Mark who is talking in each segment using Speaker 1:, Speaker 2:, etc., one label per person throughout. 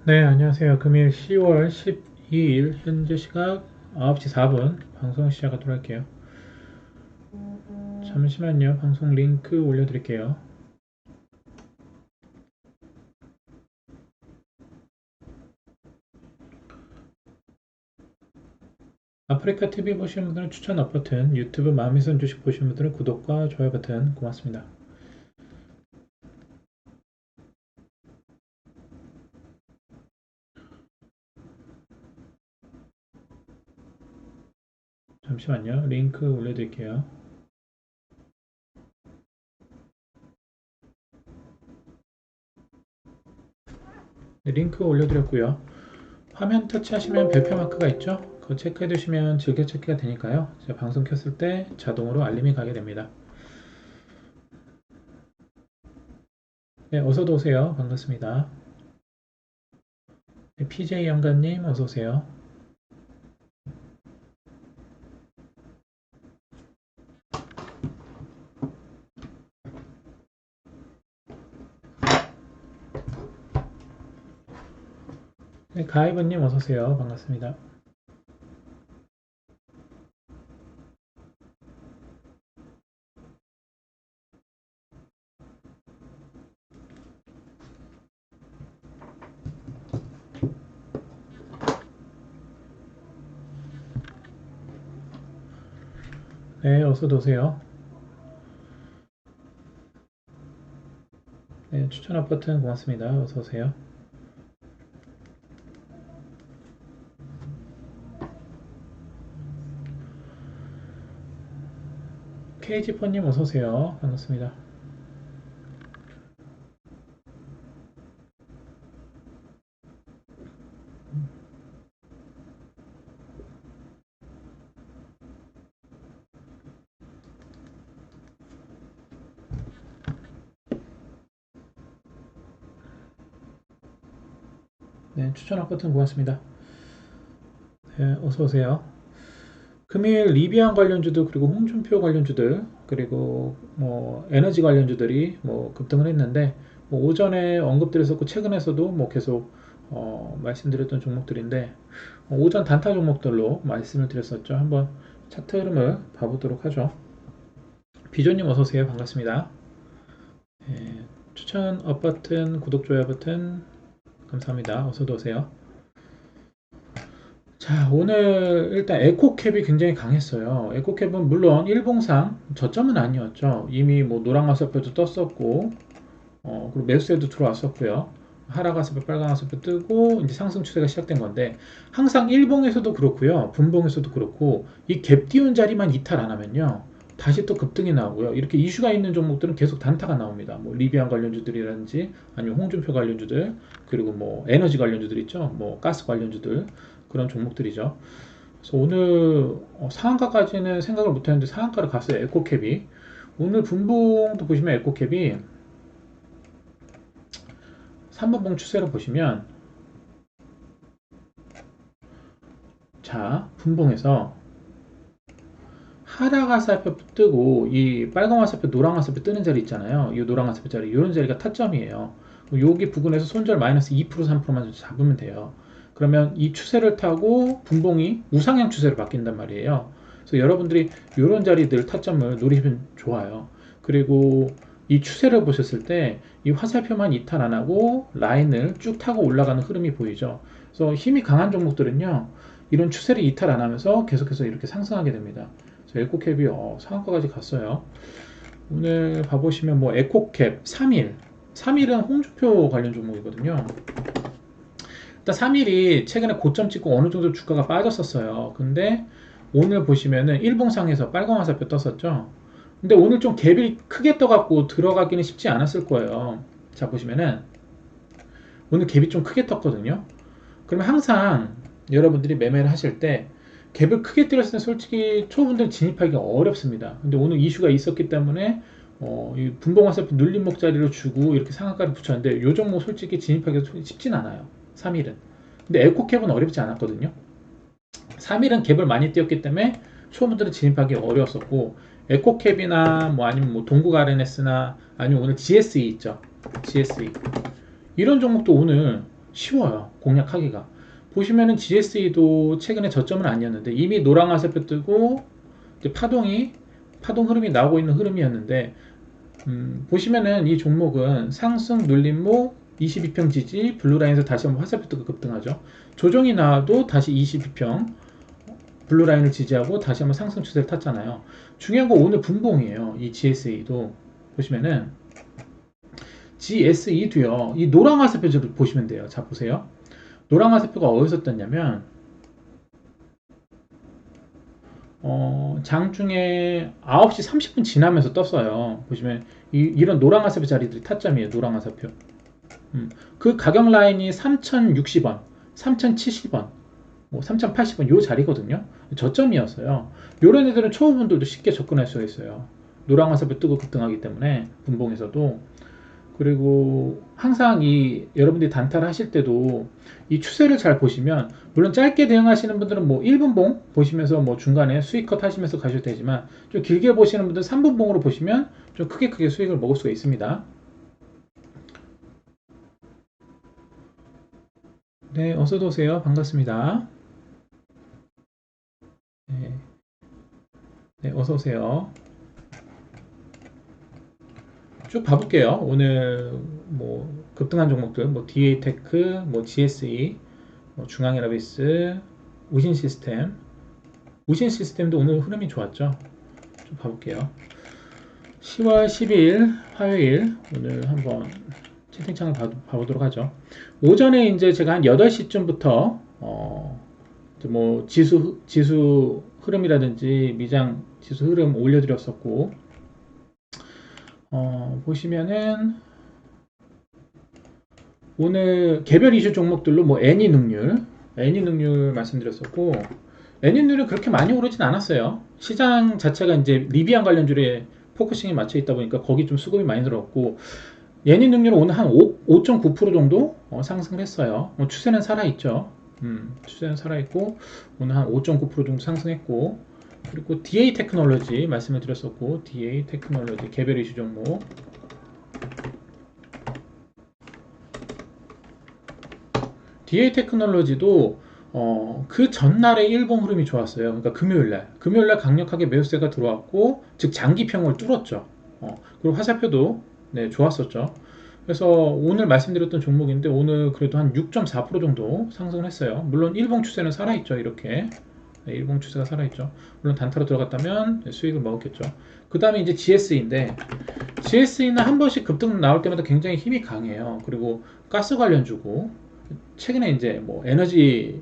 Speaker 1: 네, 안녕하세요. 금일 10월 12일 현재 시각 9시 4분 방송 시작하도록 할게요. 잠시만요. 방송 링크 올려드릴게요. 아프리카 TV 보시는 분들은 추천 업 버튼, 유튜브 마미손 주식 보시는 분들은 구독과 좋아요 버튼 고맙습니다. 잠시만요. 링크 올려드릴게요. 네, 링크 올려드렸고요. 화면 터치하시면 별표 마크가 있죠? 그거 체크해 두시면 즐겨 찾기가 되니까요. 제가 방송 켰을 때 자동으로 알림이 가게 됩니다. 네, 어서도 오세요. 반갑습니다. 네, PJ 영가님 어서 오세요. 네, 가이버님 어서 오세요. 반갑습니다. 네, 어서도 오세요. 네, 추천 버튼 고맙습니다. 어서 오세요. KG퍼님 어서 오세요. 반갑습니다. 네, 추천 버튼 고맙습니다. 네, 어서 오세요. 금일 리비안 관련주들 그리고 홍준표 관련주들 그리고 뭐 에너지 관련주들이 뭐 급등을 했는데 뭐 오전에 언급드렸었고 최근에서도 뭐 계속 말씀드렸던 종목들인데 오전 단타 종목들로 말씀을 드렸었죠. 한번 차트 흐름을 봐보도록 하죠. 비조님 어서 오세요. 반갑습니다. 예, 추천 업 버튼, 구독, 좋아요 버튼 감사합니다. 어서도 오세요. 자, 오늘 일단 에코캡이 굉장히 강했어요. 에코캡은 물론 일봉상 저점은 아니었죠. 이미 뭐 노랑 화살표도 떴었고, 그리고 매수세도 들어왔었고요. 하락 화살표, 빨간 화살표 뜨고 이제 상승 추세가 시작된 건데 항상 일봉에서도 그렇고요, 분봉에서도 그렇고 이 갭 띄운 자리만 이탈 안 하면요. 다시 또 급등이 나오고요. 이렇게 이슈가 있는 종목들은 계속 단타가 나옵니다. 뭐 리비안 관련주들이라든지 아니면 홍준표 관련주들 그리고 뭐 에너지 관련주들 있죠. 뭐 가스 관련주들 그런 종목들이죠. 그래서 오늘 상한가까지는 생각을 못했는데 상한가를 갔어요. 에코캡이 오늘 분봉도 보시면 에코캡이 3번봉 추세로 보시면 자 분봉에서 하락 화살표 뜨고 이 빨간 화살표 노랑 화살표 뜨는 자리 있잖아요. 이 노랑 화살표 자리 이런 자리가 타점이에요. 여기 부근에서 손절 마이너스 2% 3%만 잡으면 돼요. 그러면 이 추세를 타고 분봉이 우상향 추세로 바뀐단 말이에요. 그래서 여러분들이 이런 자리들 타점을 노리시면 좋아요. 그리고 이 추세를 보셨을 때 이 화살표만 이탈 안 하고 라인을 쭉 타고 올라가는 흐름이 보이죠. 그래서 힘이 강한 종목들은요. 이런 추세를 이탈 안 하면서 계속해서 이렇게 상승하게 됩니다. 에코캡이 상한가까지 갔어요. 오늘 봐보시면 뭐 에코캡 3일, 3일은 홍준표 관련 종목이거든요. 일단 3일이 최근에 고점 찍고 어느 정도 주가가 빠졌었어요. 근데 오늘 보시면은 일봉상에서 빨간 화살표 떴었죠. 근데 오늘 좀 갭이 크게 떠갖고 들어가기는 쉽지 않았을 거예요. 자 보시면은 오늘 갭이 좀 크게 떴거든요. 그러면 항상 여러분들이 매매를 하실 때 갭을 크게 때렸을 때 솔직히 초보분들 진입하기가 어렵습니다. 근데 오늘 이슈가 있었기 때문에 이 분봉 화살표 눌림목 자리로 주고 이렇게 상한가를 붙였는데 요 종목 솔직히 진입하기가 쉽진 않아요. 3일은. 근데 에코캡은 어렵지 않았거든요. 3일은 갭을 많이 띄었기 때문에 초보분들은 진입하기 어려웠었고 에코캡이나 뭐 아니면 뭐 동국 RNS나 아니면 오늘 GSE 있죠. GSE 이런 종목도 오늘 쉬워요. 공략하기가. 보시면은 GSE도 최근에 저점은 아니었는데 이미 노랑 화살표 뜨고 이제 파동 흐름이 나오고 있는 흐름이었는데 보시면은 이 종목은 상승 눌림목 22평 지지 블루라인에서 다시 한번 화살표 뜨고 급등하죠. 조정이 나와도 다시 22평 블루라인을 지지하고 다시 한번 상승 추세를 탔잖아요. 중요한 건 오늘 분봉이에요. 이 GSE도 보시면은 GSE도요. 이 노랑 화살표를 보시면 돼요. 자 보세요. 노랑 화살표가 어디서 떴냐면 장중에 9시 30분 지나면서 떴어요. 보시면 이런 노랑 화살표 자리들이 타점이에요. 노랑 화살표. 그 가격 라인이 3060원, 3070원, 뭐 3080원 요 자리거든요. 저점이었어요. 요런 애들은 초보분들도 쉽게 접근할 수가 있어요. 노랑 화살표 뜨고 급등하기 때문에 분봉에서도. 그리고 항상 이 여러분들이 단타를 하실 때도 이 추세를 잘 보시면 물론 짧게 대응하시는 분들은 뭐 1분봉 보시면서 뭐 중간에 수익컷 하시면서 가셔도 되지만 좀 길게 보시는 분들은 3분봉으로 보시면 좀 크게 수익을 먹을 수가 있습니다. 네, 어서도 오세요. 반갑습니다. 네, 네, 어서 오세요. 쭉 봐볼게요. 오늘 뭐 급등한 종목들, 뭐 DA테크, 뭐 GSE, 뭐 중앙에너비스, 우신시스템도 오늘 흐름이 좋았죠. 좀 봐볼게요. 10월 12일 화요일 오늘 한번 채팅창을 봐보도록 하죠. 오전에 이제 제가 한 8시쯤부터 뭐 지수 흐름이라든지 미장 지수 흐름 올려드렸었고 보시면은 오늘 개별 이슈 종목들로 뭐 애니능률 말씀드렸었고 애니능률이 그렇게 많이 오르진 않았어요. 시장 자체가 이제 리비안 관련주에 포커싱이 맞춰 있다 보니까 거기 좀 수급이 많이 들어갔고 애니능률은 오늘 한 5.9% 정도 상승을 했어요. 추세는 살아있죠. 추세는 살아있고 오늘 한 5.9% 정도 상승했고 그리고 DA 테크놀로지 말씀을 드렸었고 DA 테크놀로지 개별 이슈 종목 DA 테크놀로지도 그 전날에 일봉 흐름이 좋았어요. 그러니까 금요일날 강력하게 매수세가 들어왔고 즉 장기평을 뚫었죠. 그리고 화살표도 네, 좋았었죠. 그래서 오늘 말씀드렸던 종목인데 오늘 그래도 한 6.4% 정도 상승을 했어요. 물론 일봉 추세는 살아있죠. 이렇게 네, 일봉 추세가 살아있죠. 물론 단타로 들어갔다면 수익을 먹었겠죠. 그 다음에 이제 GSE인데 GSE는 한 번씩 급등 나올 때마다 굉장히 힘이 강해요. 그리고 가스 관련주고 최근에 이제 뭐 에너지,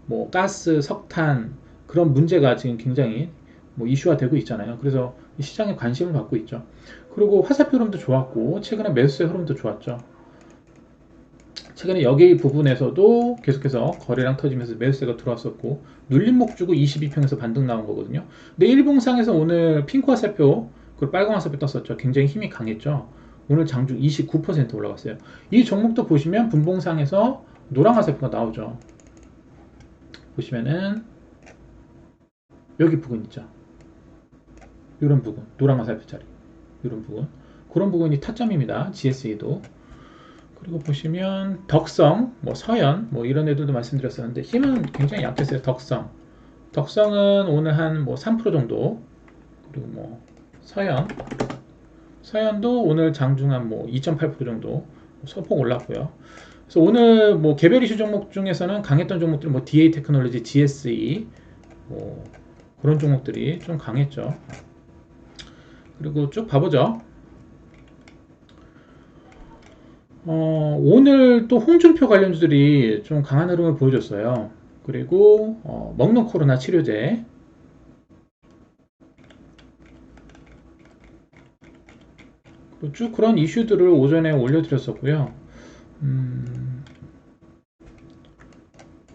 Speaker 1: 뭐 가스, 석탄 그런 문제가 지금 굉장히 뭐 이슈화 되고 있잖아요. 그래서 시장에 관심을 받고 있죠. 그리고 화살표 흐름도 좋았고 최근에 매수세 흐름도 좋았죠. 최근에 여기 부분에서도 계속해서 거래량 터지면서 매수세가 들어왔었고 눌림목 주고 22평에서 반등 나온 거거든요. 근데 일봉상에서 오늘 핑크 화살표 그리고 빨간 화살표 떴었죠. 굉장히 힘이 강했죠. 오늘 장중 29% 올라갔어요. 이 종목도 보시면 분봉상에서 노랑 화살표가 나오죠. 보시면은 여기 부분 있죠. 이런 부분, 노랑 화살표 자리, 이런 부분, 그런 부분이 타점입니다. GSE도. 그리고 보시면 덕성, 뭐 서현, 뭐 이런 애들도 말씀드렸었는데 힘은 굉장히 약했어요. 덕성은 오늘 한 뭐 3% 정도. 그리고 뭐 서현도 오늘 장중한 뭐 2.8% 정도 소폭 올랐고요. 그래서 오늘 뭐 개별 이슈 종목 중에서는 강했던 종목들은 뭐 DA 테크놀로지, GSE 뭐 그런 종목들이 좀 강했죠. 그리고 쭉 봐보죠. 오늘 또 홍준표 관련주들이 좀 강한 흐름을 보여줬어요. 그리고 먹는 코로나 치료제 쭉 그런 이슈들을 오전에 올려드렸었고요.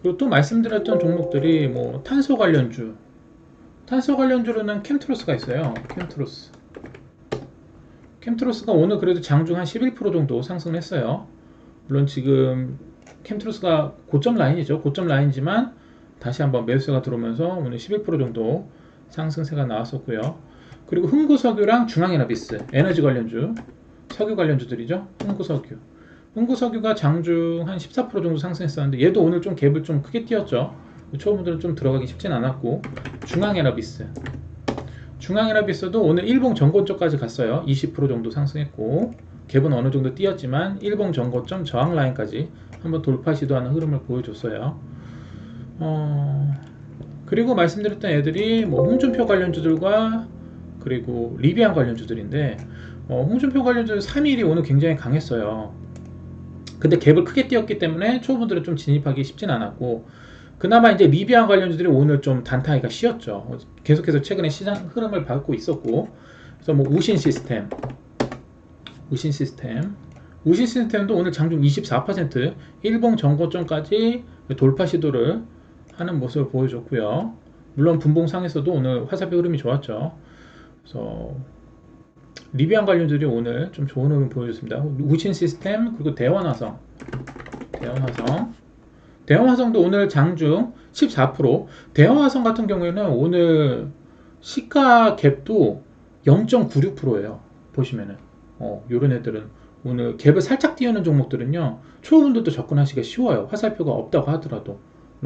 Speaker 1: 그리고 또 말씀드렸던 종목들이 뭐 탄소 관련주로는 캠트로스가 있어요. 캠트로스가 오늘 그래도 장중 한 11% 정도 상승했어요. 물론 지금 캠트로스가 고점 라인이죠. 고점 라인이지만 다시 한번 매수세가 들어오면서 오늘 11% 정도 상승세가 나왔었고요. 그리고 흥구석유랑 중앙에너비스 에너지 관련주 석유 관련주들이죠. 흥구석유 흥구석유가 장중 한 14% 정도 상승했었는데 얘도 오늘 좀 갭을 좀 크게 띄었죠. 초보분들은 좀 들어가기 쉽진 않았고, 중앙에너비스도 오늘 일봉 전고점까지 갔어요. 20% 정도 상승했고, 갭은 어느 정도 띄었지만 일봉 전고점 저항 라인까지 한번 돌파 시도하는 흐름을 보여줬어요. 그리고 말씀드렸던 애들이 뭐 홍준표 관련주들과 그리고 리비안 관련주들인데, 홍준표 관련주 3일이 오늘 굉장히 강했어요. 근데 갭을 크게 띄었기 때문에 초보분들은 좀 진입하기 쉽진 않았고, 그나마 이제 리비안 관련주들이 오늘 좀 단타기가 쉬었죠. 계속해서 최근에 시장 흐름을 받고 있었고, 그래서 뭐 우신 시스템도 오늘 장중 24% 일봉 전고점까지 돌파 시도를 하는 모습을 보여줬고요. 물론 분봉상에서도 오늘 화살표 흐름이 좋았죠. 그래서 리비안 관련주들이 오늘 좀 좋은 흐름 보여줬습니다. 우신 시스템, 그리고 대원화성도 오늘 장중 14%. 대원화성 같은 경우에는 오늘 시가 갭도 0.96%예요. 보시면은 요런 애들은 오늘 갭을 살짝 띄우는 종목들은요, 초보분들도 접근하시기가 쉬워요. 화살표가 없다고 하더라도.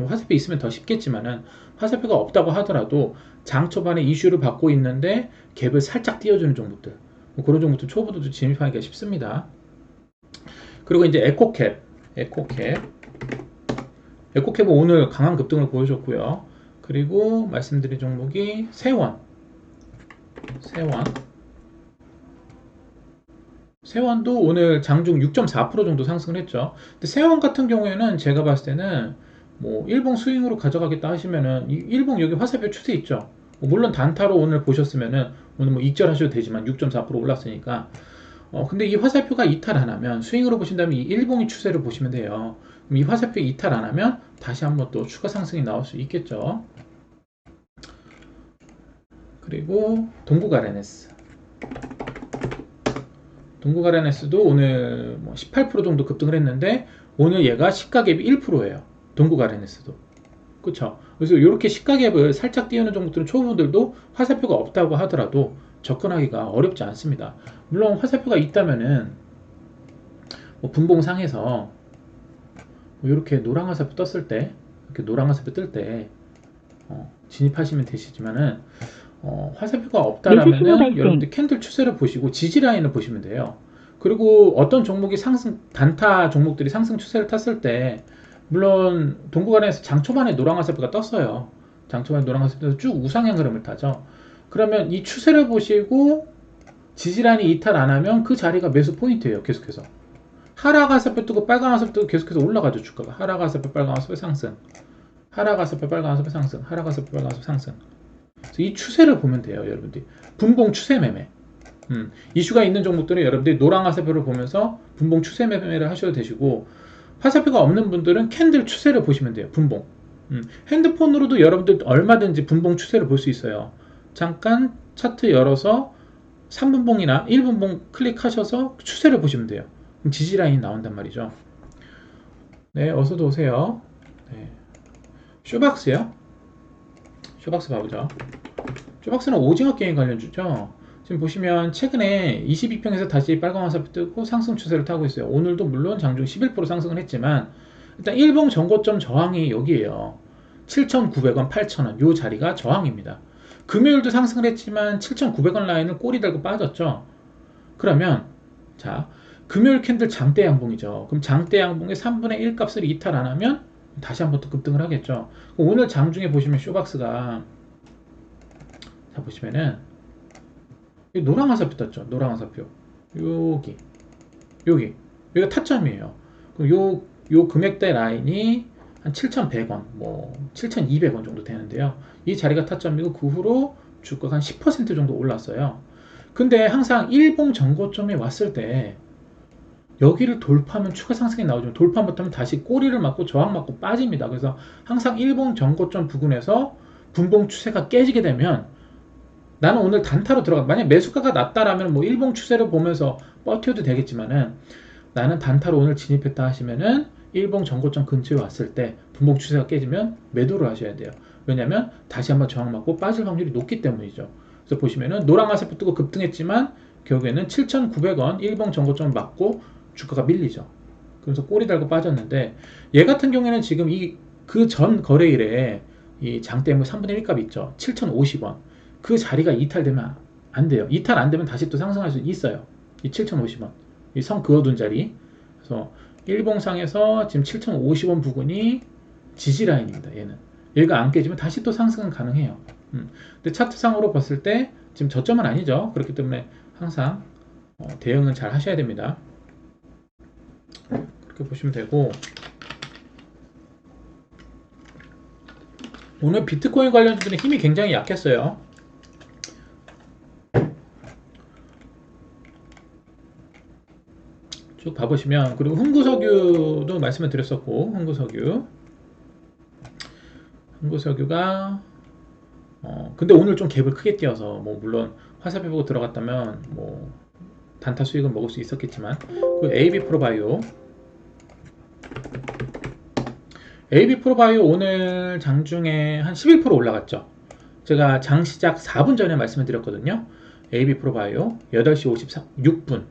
Speaker 1: 화살표 있으면 더 쉽겠지만은, 화살표가 없다고 하더라도 장 초반에 이슈를 받고 있는데 갭을 살짝 띄워주는 종목들, 그런 종목들 초보들도 진입하기가 쉽습니다. 그리고 이제 에코캡은 오늘 강한 급등을 보여줬고요. 그리고 말씀드린 종목이 세원도 오늘 장중 6.4% 정도 상승을 했죠. 근데 세원 같은 경우에는 제가 봤을 때는 뭐 일봉 스윙으로 가져가겠다 하시면은, 일봉 여기 화살표 추세 있죠. 물론 단타로 오늘 보셨으면은 오늘 뭐 익절하셔도 되지만 6.4% 올랐으니까. 근데 이 화살표가 이탈 안 하면, 스윙으로 보신다면 이 일봉의 추세를 보시면 돼요. 그럼 이 화살표 이탈 안 하면 다시 한번 또 추가 상승이 나올 수 있겠죠. 그리고 동국아르에스도 오늘 뭐 18% 정도 급등을 했는데, 오늘 얘가 시가갭이 1%예요. 동국아르에스도. 그쵸? 그래서 이렇게 시가갭을 살짝 띄우는 종목들은 초보들도 화살표가 없다고 하더라도 접근하기가 어렵지 않습니다. 물론 화살표가 있다면은 뭐 분봉상에서 뭐 이렇게 노랑 화살표 떴을 때, 이렇게 노랑 화살표 뜰 때 진입하시면 되시지만은, 화살표가 없다라면은 여러분들 캔들 추세를 보시고 지지 라인을 보시면 돼요. 그리고 어떤 종목이 단타 종목들이 상승 추세를 탔을 때, 물론 동구간에서 장 초반에 노랑 화살표가 떴어요. 장 초반에 노랑 화살표에서 쭉 우상향 흐름을 타죠. 그러면 이 추세를 보시고 지지 라인이 이탈 안 하면 그 자리가 매수 포인트예요. 계속해서 하락 화살표 뜨고 빨간 화살표 뜨고 계속해서 올라가죠. 주가가 하락 화살표 빨간 화살표 상승, 하락 화살표 빨간 화살표 상승, 하락 화살표 빨간 화살표 상승. 그래서 이 추세를 보면 돼요. 여러분들이 분봉 추세 매매, 이슈가 있는 종목들은 여러분들이 노랑 화살표를 보면서 분봉 추세 매매를 하셔도 되시고, 화살표가 없는 분들은 캔들 추세를 보시면 돼요. 분봉. 핸드폰으로도 여러분들 얼마든지 분봉 추세를 볼 수 있어요. 잠깐 차트 열어서 3분봉이나 1분봉 클릭하셔서 추세를 보시면 돼요. 그럼 지지 라인이 나온단 말이죠. 네, 어서도 오세요. 네. 쇼박스요? 쇼박스 봐보죠. 쇼박스는 오징어 게임 관련주죠. 지금 보시면 최근에 22평에서 다시 빨간 화살표 뜨고 상승 추세를 타고 있어요. 오늘도 물론 장중 11% 상승을 했지만, 일단 일봉 전고점 저항이 여기에요. 7,900원, 8,000원 요 자리가 저항입니다. 금요일도 상승을 했지만 7,900원 라인을 꼬리 달고 빠졌죠. 그러면 자, 금요일 캔들 장대 양봉이죠. 그럼 장대 양봉의 3분의 1 값을 이탈 안 하면 다시 한번 또 급등을 하겠죠. 오늘 장중에 보시면 쇼박스가, 자 보시면은 노랑 화살표 떴죠. 노랑 화살표 여기가 타점이에요. 그럼 요 금액대 라인이 한 7,100원, 뭐 7,200원 정도 되는데요. 이 자리가 타점이고 그 후로 주가가 한 10% 정도 올랐어요. 근데 항상 일봉 전고점에 왔을 때 여기를 돌파하면 추가 상승이 나오죠. 돌파 못하면 다시 꼬리를 맞고 저항 맞고 빠집니다. 그래서 항상 일봉 전고점 부근에서 분봉 추세가 깨지게 되면, 나는 오늘 단타로 만약 매수가가 낮다라면 뭐 일봉 추세를 보면서 버텨도 되겠지만은, 나는 단타로 오늘 진입했다 하시면은 일봉 전고점 근처에 왔을 때 분봉 추세가 깨지면 매도를 하셔야 돼요. 왜냐면 다시 한번 저항 맞고 빠질 확률이 높기 때문이죠. 그래서 보시면은 노랑 화살표 뜨고 급등했지만 결국에는 7,900원 일봉 전고점을 맞고 주가가 밀리죠. 그래서 꼬리 달고 빠졌는데 얘 같은 경우에는 지금 그 전 거래일에 이 장대물 3분의 1 값 있죠. 7,050원. 그 자리가 이탈되면 안 돼요. 이탈 안 되면 다시 또 상승할 수 있어요. 이 7,050원. 이 선 그어둔 자리. 그래서 일봉상에서 지금 7,050원 부근이 지지라인입니다. 얘는. 얘가 안 깨지면 다시 또 상승은 가능해요. 근데 차트상으로 봤을 때 지금 저점은 아니죠. 그렇기 때문에 항상 대응은 잘 하셔야 됩니다. 그렇게 보시면 되고, 오늘 비트코인 관련주들은 힘이 굉장히 약했어요. 쭉 봐보시면, 그리고 흥구석유도 말씀을 드렸었고, 흥구석유가 근데 오늘 좀 갭을 크게 띄어서 뭐 물론 화살표 보고 들어갔다면 뭐 단타 수익은 먹을 수 있었겠지만, 그 AB프로바이오 오늘 장중에 한 11% 올라갔죠. 제가 장 시작 4분 전에 말씀을 드렸거든요. AB프로바이오 8시 56분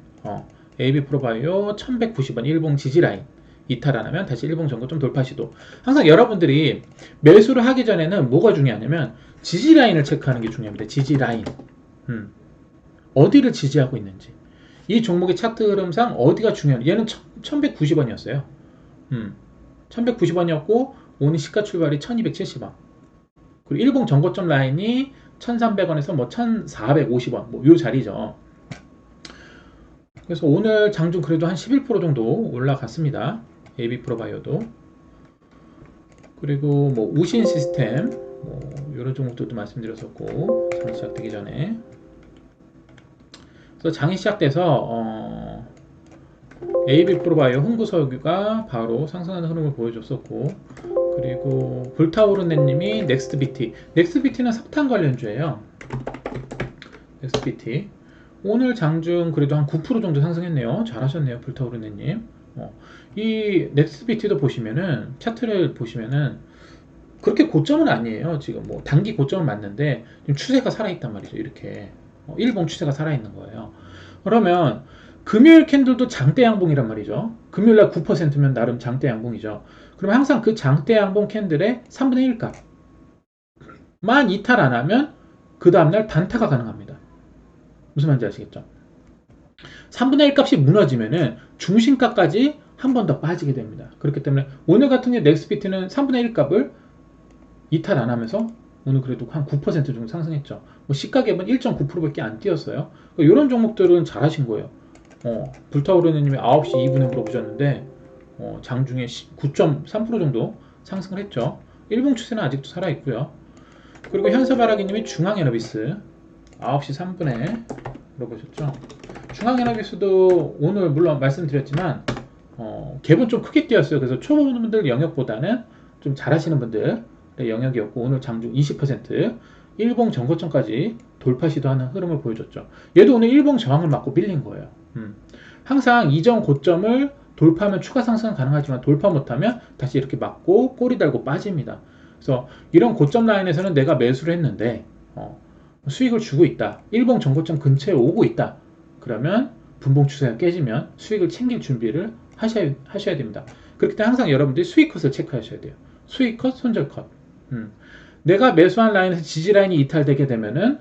Speaker 1: AB프로바이오 1190원 일봉 지지라인 이탈 안 하면 다시 일봉 전고점 돌파 시도. 항상 여러분들이 매수를 하기 전에는 뭐가 중요하냐면 지지라인을 체크하는 게 중요합니다. 지지라인. 어디를 지지하고 있는지. 이 종목의 차트 흐름상 어디가 중요해요. 얘는 1190원이었어요. 1190원이었고 오늘 시가 출발이 1270원. 그리고 일봉 전고점 라인이 1300원에서 뭐 1450원 뭐 요 자리죠. 그래서 오늘 장중 그래도 한 11% 정도 올라갔습니다. AB프로바이오도. 그리고 뭐 우신 시스템 뭐 이런 종목들도 말씀드렸었고, 장이 시작되기 전에. 그래서 장이 시작돼서 AB프로바이오 흥구석유가 바로 상승하는 흐름을 보여줬었고, 그리고 불타오르네님이 넥스트비티는 석탄 관련주예요. 넥스트비티 오늘 장중 그래도 한 9% 정도 상승했네요. 잘하셨네요, 불타오르네님. 이 넥스트비티도 보시면은 차트를 보시면은 그렇게 고점은 아니에요. 지금 뭐 단기 고점은 맞는데 지금 추세가 살아있단 말이죠. 이렇게 일봉 추세가 살아있는 거예요. 그러면 금요일 캔들도 장대 양봉이란 말이죠. 금요일날 9%면 나름 장대 양봉이죠. 그러면 항상 그 장대 양봉 캔들의 3분의 1 값만 이탈 안 하면 그 다음날 단타가 가능합니다. 무슨 말인지 아시겠죠? 3분의 1 값이 무너지면은 중심가까지 한 번 더 빠지게 됩니다. 그렇기 때문에 오늘 같은 경우 넥스비트는 3분의 1 값을 이탈 안 하면서 오늘 그래도 한 9% 정도 상승했죠. 뭐 시가갭은 1.9%밖에 안 뛰었어요. 이런 종목들은 잘하신 거예요. 불타오르는님이 9시 2분에 물어보셨는데 장중에 9.3% 정도 상승을 했죠. 일봉 추세는 아직도 살아있고요. 그리고 현서바라기님이 중앙에너비스 9시 3분에 물어보셨죠. 중앙에너비스도 오늘 물론 말씀드렸지만 갭은 좀 크게 뛰었어요. 그래서 초보분들 영역보다는 좀 잘하시는 분들의 영역이었고, 오늘 장중 20% 일봉 전고점까지 돌파 시도하는 흐름을 보여줬죠. 얘도 오늘 일봉 저항을 맞고 밀린 거예요. 항상 이전 고점을 돌파하면 추가 상승은 가능하지만 돌파 못하면 다시 이렇게 맞고 꼬리 달고 빠집니다. 그래서 이런 고점 라인에서는 내가 매수를 했는데 수익을 주고 있다. 일봉 전고점 근처에 오고 있다. 그러면 분봉 추세가 깨지면 수익을 챙길 준비를 하셔야 됩니다. 그렇기 때문에 항상 여러분들이 수익 컷을 체크하셔야 돼요. 수익 컷, 손절 컷. 내가 매수한 라인에서 지지 라인이 이탈되게 되면은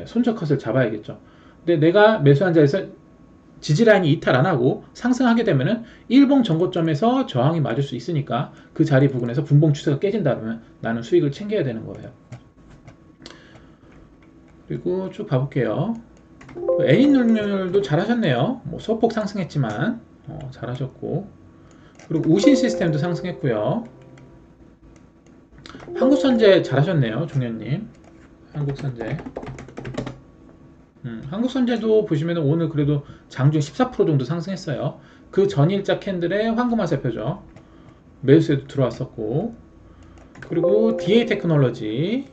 Speaker 1: 손절 컷을 잡아야겠죠. 근데 내가 매수한 자리에서 지지 라인이 이탈 안 하고 상승하게 되면은 일봉 전고점에서 저항이 맞을 수 있으니까 그 자리 부근에서 분봉 추세가 깨진다 그러면 나는 수익을 챙겨야 되는 거예요. 그리고 쭉 봐볼게요. A눌률도 잘하셨네요. 뭐 소폭 상승했지만 잘하셨고, 그리고 우신 시스템도 상승했고요. 한국선제 잘하셨네요, 종현님. 한국선제. 한국선제도 보시면 오늘 그래도 장중 14% 정도 상승했어요. 그 전일자 캔들의 황금화살표죠. 매수에도 들어왔었고, 그리고 DA 테크놀로지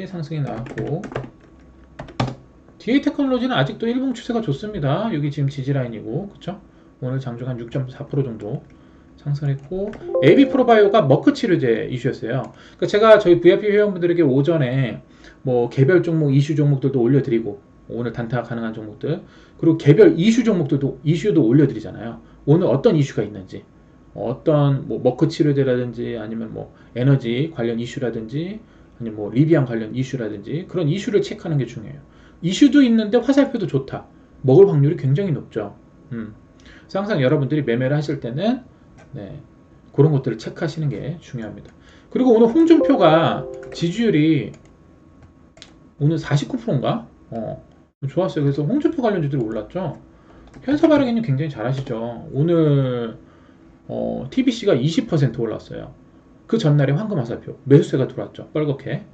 Speaker 1: 상승이 나왔고, DA 테크놀로지는 아직도 일봉 추세가 좋습니다. 여기 지금 지지라인이고, 그쵸? 오늘 장중 한 6.4% 정도 상승했고, AB프로바이오가 머크 치료제 이슈였어요. 그러니까 제가 저희 VIP 회원분들에게 오전에 뭐 개별 종목, 이슈 종목들도 올려드리고, 오늘 단타 가능한 종목들, 그리고 개별 이슈 종목들도 이슈도 올려드리잖아요. 오늘 어떤 이슈가 있는지, 어떤 뭐 머크 치료제라든지 아니면 뭐 에너지 관련 이슈라든지 아니면 뭐 리비안 관련 이슈라든지 그런 이슈를 체크하는 게 중요해요. 이슈도 있는데 화살표도 좋다. 먹을 확률이 굉장히 높죠. 그래서 항상 여러분들이 매매를 하실 때는 네, 그런 것들을 체크하시는 게 중요합니다. 그리고 오늘 홍준표가 지지율이 오늘 49%인가? 좋았어요. 그래서 홍준표 관련주들이 올랐죠. 현서바라기님 굉장히 잘하시죠. 오늘 TBC가 20% 올랐어요. 그 전날에 황금화살표 매수세가 들어왔죠. 빨갛게.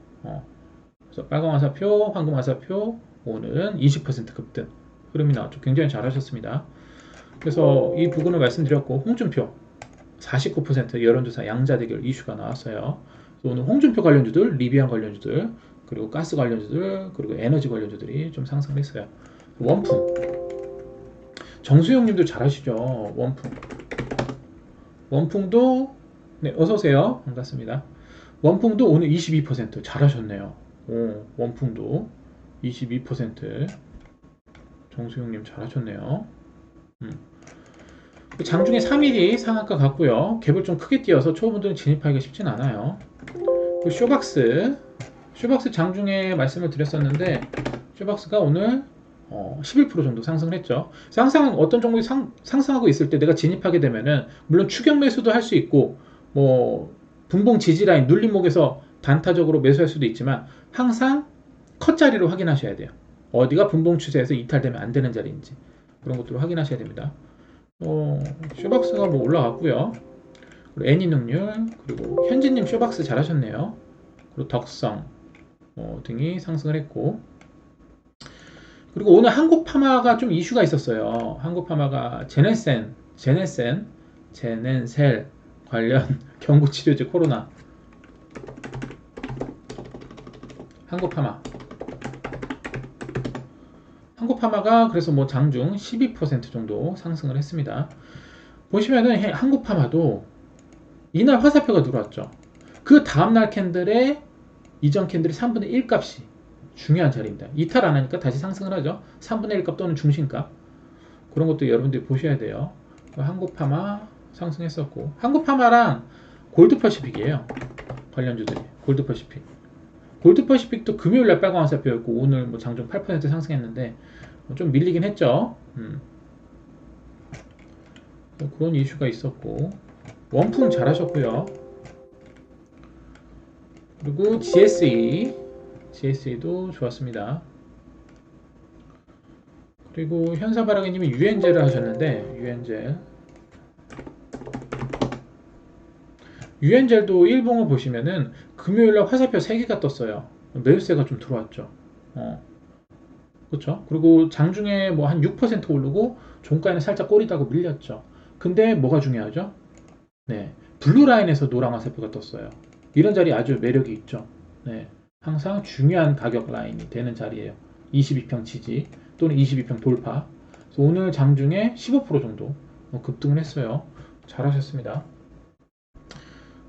Speaker 1: 그래서 빨강화살표, 황금화살표 오늘은 20% 급등 흐름이 나왔죠. 굉장히 잘하셨습니다. 그래서 이 부분을 말씀드렸고 홍준표 49% 여론조사 양자 대결 이슈가 나왔어요. 오늘 홍준표 관련주들, 리비안 관련주들, 그리고 가스 관련주들, 그리고 에너지 관련주들이 좀 상승했어요. 원풍 정수영님도 잘하시죠. 원풍도 네, 어서오세요. 반갑습니다. 원풍도 오늘 22% 잘하셨네요. 원풍도 22% 정수영님 잘하셨네요. 장중에 3일이 상한가 같고요. 갭을 좀 크게 띄어서 초보분들은 진입하기가 쉽진 않아요. 쇼박스 장중에 말씀을 드렸었는데 쇼박스가 오늘 11% 정도 상승을 했죠. 항상 어떤 종목이 상승하고 있을 때 내가 진입하게 되면은 물론 추격 매수도 할 수 있고 뭐 분봉 지지라인 눌림목에서 단타적으로 매수할 수도 있지만 항상 컷 자리를 확인하셔야 돼요. 어디가 분봉 추세에서 이탈되면 안 되는 자리인지 그런 것들을 확인하셔야 됩니다. 쇼박스가 뭐 올라갔고요. 그리고 애니능률 그리고 현진님 쇼박스 잘하셨네요. 그리고 덕성 등이 상승을 했고 그리고 오늘 한국파마가 좀 이슈가 있었어요. 한국파마가 제넨셀 관련 경구치료제 코로나 한국파마가 그래서 뭐 장중 12% 정도 상승을 했습니다. 보시면은 한국파마도 이날 화살표가 들어왔죠. 그 다음날 캔들에 이전 캔들의 3분의 1 값이 중요한 자리입니다. 이탈 안 하니까 다시 상승을 하죠. 3분의 1 값 또는 중심값 그런 것도 여러분들이 보셔야 돼요. 한국파마 상승했었고 한국파마랑 골드퍼시픽이에요. 관련주들이 골드퍼시픽도 금요일날 빨간 화살표였고 오늘 뭐 장중 8% 상승했는데 좀 밀리긴 했죠. 그런 이슈가 있었고 원풍 잘하셨고요. 그리고 GSE도 좋았습니다. 그리고 현사바라기님이 유엔젤을 하셨는데 유엔젤도 일봉을 보시면은 금요일날 화살표 3개가 떴어요. 매수세가 좀 들어왔죠. 그렇죠. 그리고 장중에 뭐 한 6% 오르고 종가에는 살짝 꼬리다고 밀렸죠. 근데 뭐가 중요하죠? 네, 블루라인에서 노랑 화살표가 떴어요. 이런 자리 아주 매력이 있죠. 네, 항상 중요한 가격 라인이 되는 자리예요. 22평 지지 또는 22평 돌파. 그래서 오늘 장중에 15% 정도 급등을 했어요. 잘하셨습니다.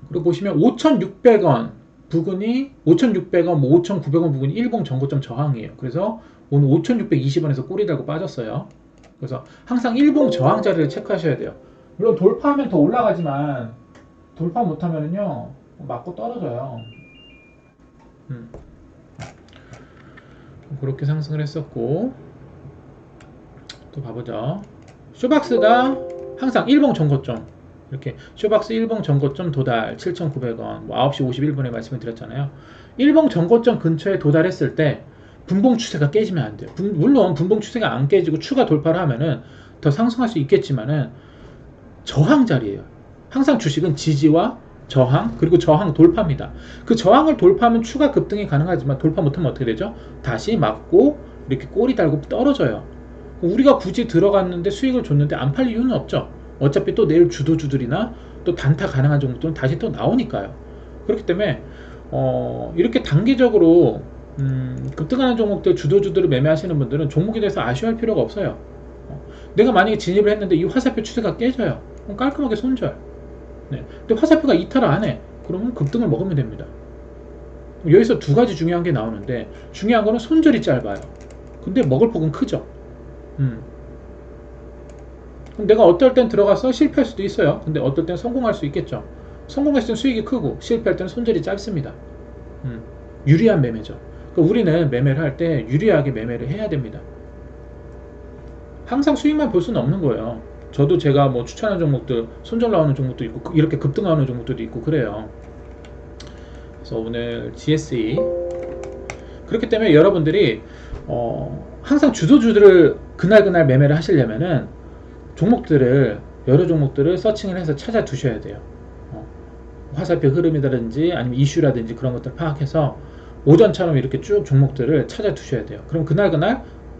Speaker 1: 그리고 보시면 5,600원 부근이 5,600원, 뭐 5,900원 부근이 일봉 전고점 저항이에요. 그래서 오늘 5,620원에서 꼬리 달고 빠졌어요. 그래서 항상 일봉 저항 자리를 체크하셔야 돼요. 물론 돌파하면 더 올라가지만 돌파 못하면은요 맞고 떨어져요. 그렇게 상승을 했었고 또 봐보죠. 쇼박스가 항상 일봉 전고점 이렇게 쇼박스 일봉 전고점 도달 7,900원 뭐 9시 51분에 말씀을 드렸잖아요. 일봉 전고점 근처에 도달했을 때 분봉 추세가 깨지면 안 돼요. 물론 분봉 추세가 안 깨지고 추가 돌파를 하면은 더 상승할 수 있겠지만은 저항 자리예요. 항상 주식은 지지와 저항 그리고 저항 돌파입니다. 그 저항을 돌파하면 추가 급등이 가능하지만 돌파 못하면 어떻게 되죠? 다시 맞고 이렇게 꼬리 달고 떨어져요. 우리가 굳이 들어갔는데 수익을 줬는데 안 팔릴 이유는 없죠. 어차피 또 내일 주도주들이나 또 단타 가능한 종목들은 다시 또 나오니까요. 그렇기 때문에 이렇게 단기적으로 급등하는 종목들 주도주들을 매매하시는 분들은 종목에 대해서 아쉬워할 필요가 없어요. 내가 만약에 진입을 했는데 이 화살표 추세가 깨져요. 그럼 깔끔하게 손절. 네. 근데 화살표가 이탈을 안 해. 그러면 급등을 먹으면 됩니다. 여기서 두 가지 중요한 게 나오는데 중요한 거는 손절이 짧아요. 근데 먹을 폭은 크죠. 그럼 내가 어떨 땐 들어가서 실패할 수도 있어요. 근데 어떨 땐 성공할 수 있겠죠. 성공했을 땐 수익이 크고 실패할 때는 손절이 짧습니다. 유리한 매매죠. 그러니까 우리는 매매를 할 때 유리하게 매매를 해야 됩니다. 항상 수익만 볼 수는 없는 거예요. 저도 제가 뭐 추천하는 종목들 손절 나오는 종목도 있고 이렇게 급등 나오는 종목들도 있고 그래요. 그래서 오늘 GSE 그렇기 때문에 여러분들이 항상 주도주들을 그날 매매를 하시려면은 종목들을 여러 종목들을 서칭을 해서 찾아 두셔야 돼요. 화살표 흐름이라든지 아니면 이슈라든지 그런 것들을 파악해서 오전처럼 이렇게 쭉 종목들을 찾아 두셔야 돼요. 그럼 그날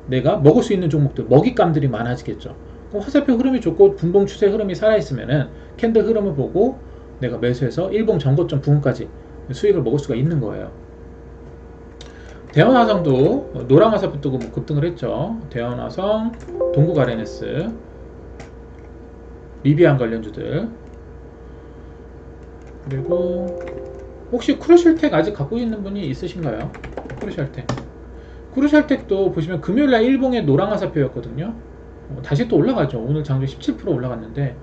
Speaker 1: 내가 먹을 수 있는 종목들, 먹잇감들이 많아지겠죠. 그럼 화살표 흐름이 좋고 분봉 추세 흐름이 살아있으면은 캔들 흐름을 보고 내가 매수해서 일봉 전고점 부근까지 수익을 먹을 수가 있는 거예요. 대원화성도 노랑 화살표 뜨고 급등을 했죠. 대원화성, 동국 RNS, 리비안 관련주들, 그리고 혹시 크루셜텍 아직 갖고 있는 분이 있으신가요? 크루셜텍. 크루셜텍도 보시면 금요일날 일봉의 노랑 화살표였거든요. 다시 또 올라가죠. 오늘 장중 17% 올라갔는데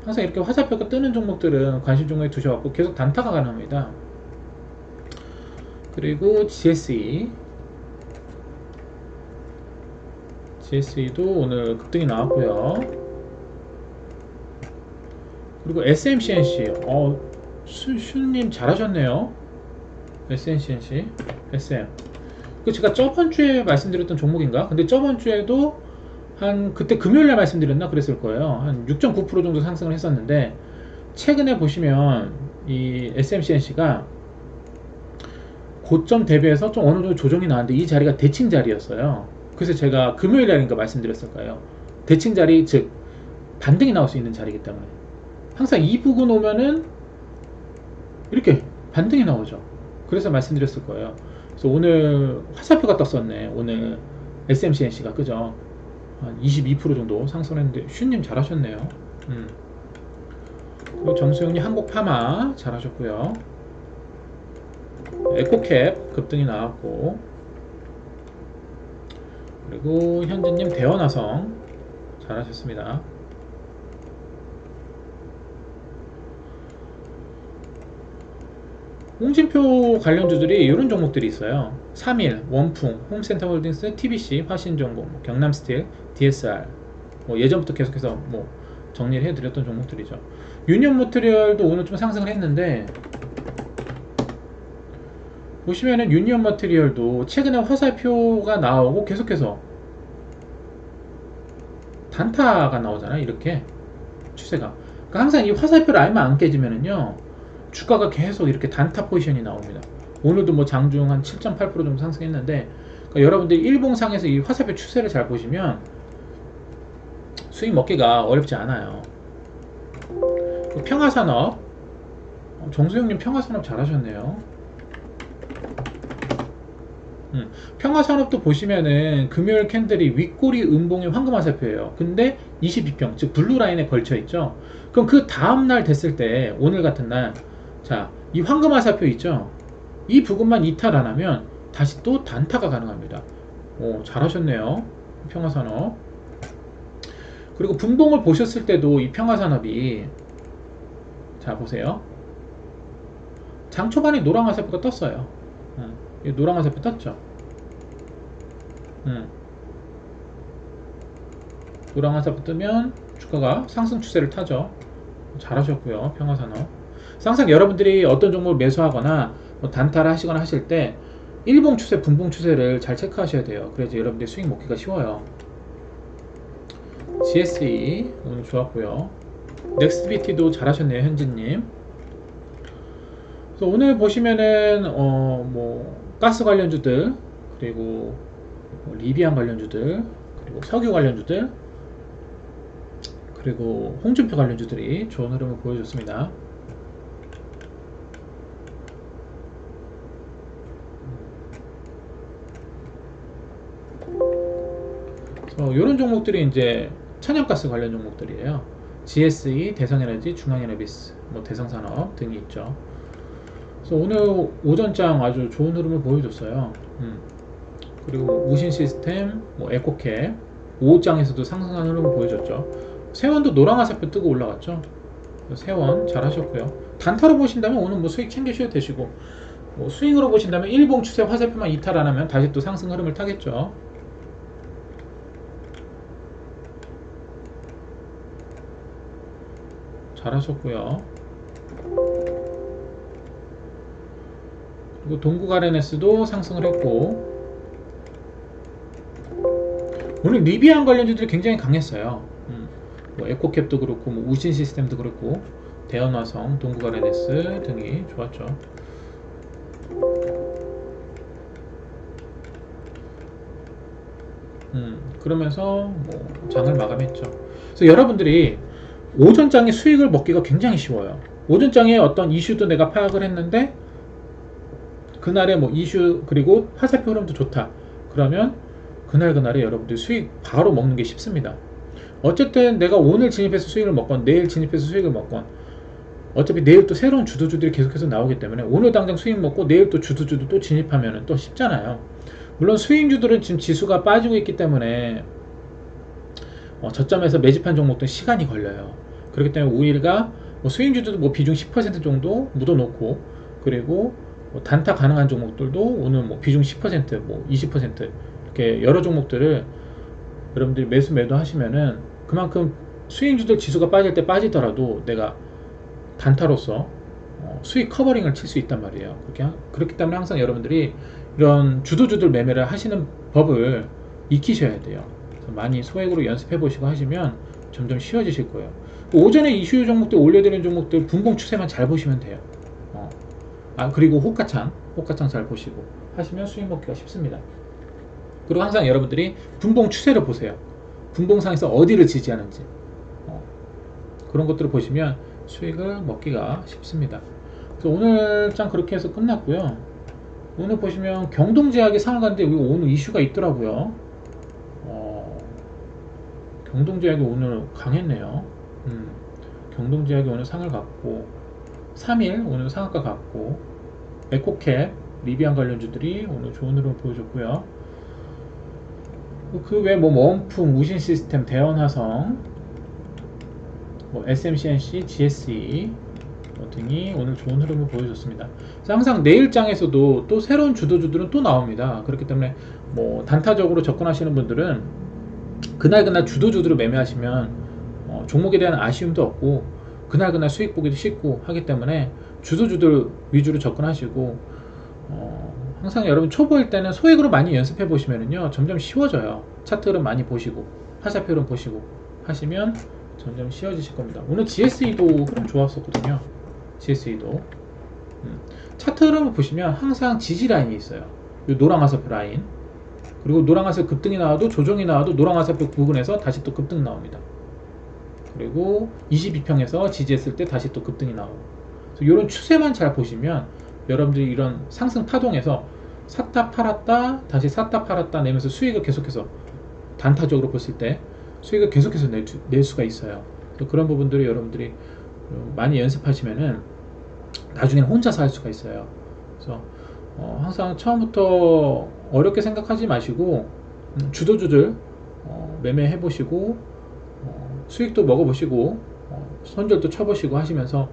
Speaker 1: 항상 이렇게 화살표가 뜨는 종목들은 관심 종목에 두셔갖고 계속 단타가 가능합니다. 그리고 GSE도 오늘 급등이 나왔고요. 그리고 SMCNC 슈님 잘하셨네요. SMCNC SM 그 제가 저번주에 말씀드렸던 종목인가? 근데 저번주에도 그때 금요일날 말씀드렸나 그랬을 거예요. 한 6.9% 정도 상승을 했었는데 최근에 보시면 이 SMCNC가 고점 대비해서 좀 어느 정도 조정이 나왔는데 이 자리가 대칭 자리였어요. 그래서 제가 금요일날인가 말씀드렸을 거예요. 대칭 자리, 즉 반등이 나올 수 있는 자리이기 때문에 항상 이 부근 오면은 이렇게 반등이 나오죠. 그래서 말씀드렸을 거예요. 그래서 오늘 화살표가 떴었네. 오늘 SMCNC가 그죠? 한 22% 정도 상승했는데 슈님 잘하셨네요. 그리고 정수영님 한국파마 잘하셨고요. 에코캡 급등이 나왔고, 그리고 현진님 대원화성 잘하셨습니다. 홍진표 관련주들이 이런 종목들이 있어요. 3일, 원풍, 홈센터홀딩스, TBC, 화신정보, 경남스틸, DSR 예전부터 계속해서 정리를 해드렸던 종목들이죠. 유니온머티리얼도 오늘 좀 상승을 했는데 보시면은 유니온머티리얼도 최근에 화살표가 나오고 계속해서 단타가 나오잖아요. 이렇게 추세가. 그러니까 항상 이 화살표를 알면 안 깨지면은요 주가가 계속 이렇게 단타 포지션이 나옵니다. 오늘도 장중 한 7.8% 정도 상승했는데, 그러니까 여러분들이 일봉상에서 이 화살표 추세를 잘 보시면 수익 먹기가 어렵지 않아요. 평화산업, 정수영님 평화산업 잘하셨네요. 평화산업도 보시면은 금요일 캔들이 윗꼬리 음봉의 황금 화살표예요. 근데 22평, 즉 블루라인에 걸쳐 있죠. 그럼 그 다음날 됐을 때, 오늘 같은 날, 자, 이 황금 화살표 있죠? 이 부분만 이탈 안 하면 다시 또 단타가 가능합니다. 잘하셨네요. 평화산업. 그리고 분봉을 보셨을 때도 이 평화산업이, 자, 보세요. 장 초반에 노랑 화살표가 떴어요. 노랑 화살표 떴죠? 노랑 화살표 뜨면 주가가 상승 추세를 타죠. 잘하셨고요. 평화산업. 항상 여러분들이 어떤 종목을 매수하거나 단타를 하시거나 하실 때 일봉 추세, 분봉 추세를 잘 체크하셔야 돼요. 그래야지 여러분들이 수익 먹기가 쉬워요. GSE 오늘 좋았고요. 넥스트비티도 잘하셨네요. 현진님. 그래서 오늘 보시면은 가스 관련주들, 그리고 리비안 관련주들, 그리고 석유 관련주들, 그리고 홍준표 관련주들이 좋은 흐름을 보여줬습니다. 이런 종목들이 이제 천연가스 관련 종목들이에요. GSE, 대성에너지, 중앙에너비스, 대성산업 등이 있죠. 그래서 오늘 오전장 아주 좋은 흐름을 보여줬어요. 그리고 무신 시스템, 에코캡, 오후장에서도 상승하는 흐름을 보여줬죠. 세원도 노랑 화살표 뜨고 올라갔죠. 세원 잘하셨고요. 단타로 보신다면 오늘 뭐 수익 챙기셔도 되시고, 뭐 스윙으로 보신다면 일봉 추세 화살표만 이탈 안 하면 다시 또 상승 흐름을 타겠죠. 잘하셨고요. 그리고 동국 RNS도 상승을 했고, 오늘 리비안 관련주들이 굉장히 강했어요. 뭐 에코캡도 그렇고, 뭐 우신 시스템도 그렇고, 대연화성, 동국 RNS 등이 좋았죠. 그러면서 뭐 장을 마감했죠. 그래서 여러분들이 오전장에 수익을 먹기가 굉장히 쉬워요. 오전장에 어떤 이슈도 내가 파악을 했는데 그날의 뭐 이슈 그리고 화살표 흐름도 좋다. 그러면 그날에 여러분들이 수익 바로 먹는 게 쉽습니다. 어쨌든 내가 오늘 진입해서 수익을 먹건 내일 진입해서 수익을 먹건 어차피 내일 또 새로운 주도주들이 계속해서 나오기 때문에 오늘 당장 수익 먹고 내일 또 주도주도 또 진입하면 또 쉽잖아요. 물론 수익주들은 지금 지수가 빠지고 있기 때문에 저점에서 매집한 종목들은 시간이 걸려요. 그렇기 때문에 우리가 뭐 수익주도 뭐 비중 10% 정도 묻어놓고, 그리고 뭐 단타 가능한 종목들도 오늘 뭐 비중 10%, 뭐 20% 이렇게 여러 종목들을 여러분들이 매수 매도 하시면은 그만큼 수익주들 지수가 빠질 때 빠지더라도 내가 단타로서 수익 커버링을 칠 수 있단 말이에요. 그렇기 때문에 항상 여러분들이 이런 주도주들 매매를 하시는 법을 익히셔야 돼요. 많이 소액으로 연습해 보시고 하시면 점점 쉬워지실 거예요. 오전에 이슈 종목들 올려드리는 종목들 분봉 추세만 잘 보시면 돼요. 그리고 호가창 잘 보시고 하시면 수익 먹기가 쉽습니다. 그리고 항상 여러분들이 분봉 추세를 보세요. 분봉상에서 어디를 지지하는지 그런 것들을 보시면 수익을 먹기가 쉽습니다. 그래서 오늘 장 그렇게 해서 끝났고요. 오늘 보시면 경동제약이 상을 갔는데 오늘 이슈가 있더라고요. 경동제약이 오늘 강했네요. 경동제약이 오늘 상을 갔고 3일 오늘 상한가 갔고, 에코캡, 리비안 관련주들이 오늘 좋은 흐름을 보여줬고요. 그 외에 뭐 원품, 우신 시스템, 대연화성, 뭐 SMCNC, GSE 등이 오늘 좋은 흐름을 보여줬습니다. 그래서 항상 내일장에서도 또 새로운 주도주들은 또 나옵니다. 그렇기 때문에 뭐 단타적으로 접근하시는 분들은 그날 주도주들을 매매하시면 종목에 대한 아쉬움도 없고 그날 수익 보기도 쉽고 하기 때문에 주도주들 위주로 접근하시고, 항상 여러분 초보일 때는 소액으로 많이 연습해 보시면은요 점점 쉬워져요. 차트 흐름 많이 보시고 화살표 흐름 보시고 하시면 점점 쉬워지실 겁니다. 오늘 GSE도 흐름 좋았었거든요. GSE도 차트 흐름을 보시면 항상 지지 라인이 있어요. 이 노랑 화살표 라인, 그리고 노랑 화살표 급등이 나와도 조정이 나와도 노랑 화살표 부근에서 다시 또 급등 나옵니다. 그리고 22평에서 지지했을 때 다시 또 급등이 나오고, 이런 추세만 잘 보시면 여러분들이 이런 상승 파동에서 샀다 팔았다 다시 샀다 팔았다 내면서 수익을 계속해서 단타적으로 봤을 때 수익을 계속해서 낼 수가 있어요. 그런 부분들을 여러분들이 많이 연습하시면은 나중에는 혼자서 할 수가 있어요. 그래서 항상 처음부터 어렵게 생각하지 마시고 주도주들 매매해 보시고 수익도 먹어보시고 손절도 쳐보시고 하시면서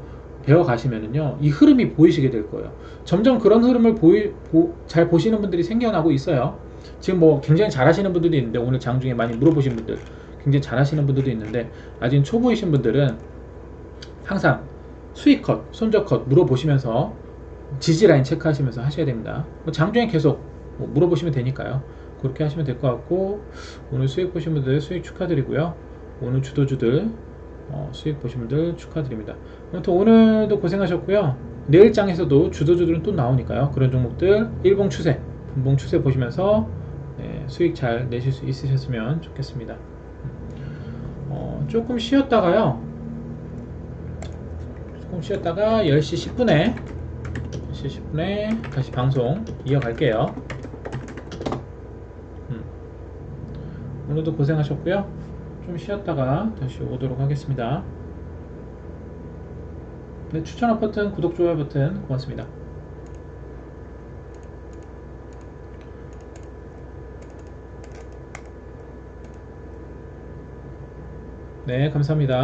Speaker 1: 배워가시면은요 이 흐름이 보이시게 될 거예요. 점점 그런 흐름을 잘 보시는 분들이 생겨나고 있어요. 지금 뭐 굉장히 잘하시는 분들도 있는데, 오늘 장중에 많이 물어보신 분들 굉장히 잘하시는 분들도 있는데, 아직 초보이신 분들은 항상 수익 컷, 손절 컷 물어보시면서 지지 라인 체크하시면서 하셔야 됩니다. 장중에 계속 물어보시면 되니까요. 그렇게 하시면 될 것 같고, 오늘 수익 보신 분들 수익 축하드리고요. 오늘 주도주들 수익 보신 분들 축하드립니다. 아무튼 오늘도 고생하셨고요. 내일장에서도 주도주들은 또 나오니까요. 그런 종목들 일봉 추세, 분봉 추세 보시면서 수익 잘 내실 수 있으셨으면 좋겠습니다. 조금 쉬었다가 10시 10분에 다시 방송 이어갈게요. 오늘도 고생하셨고요. 좀 쉬었다가 다시 오도록 하겠습니다. 네, 추천업 버튼, 구독, 좋아요 버튼 고맙습니다. 네, 감사합니다.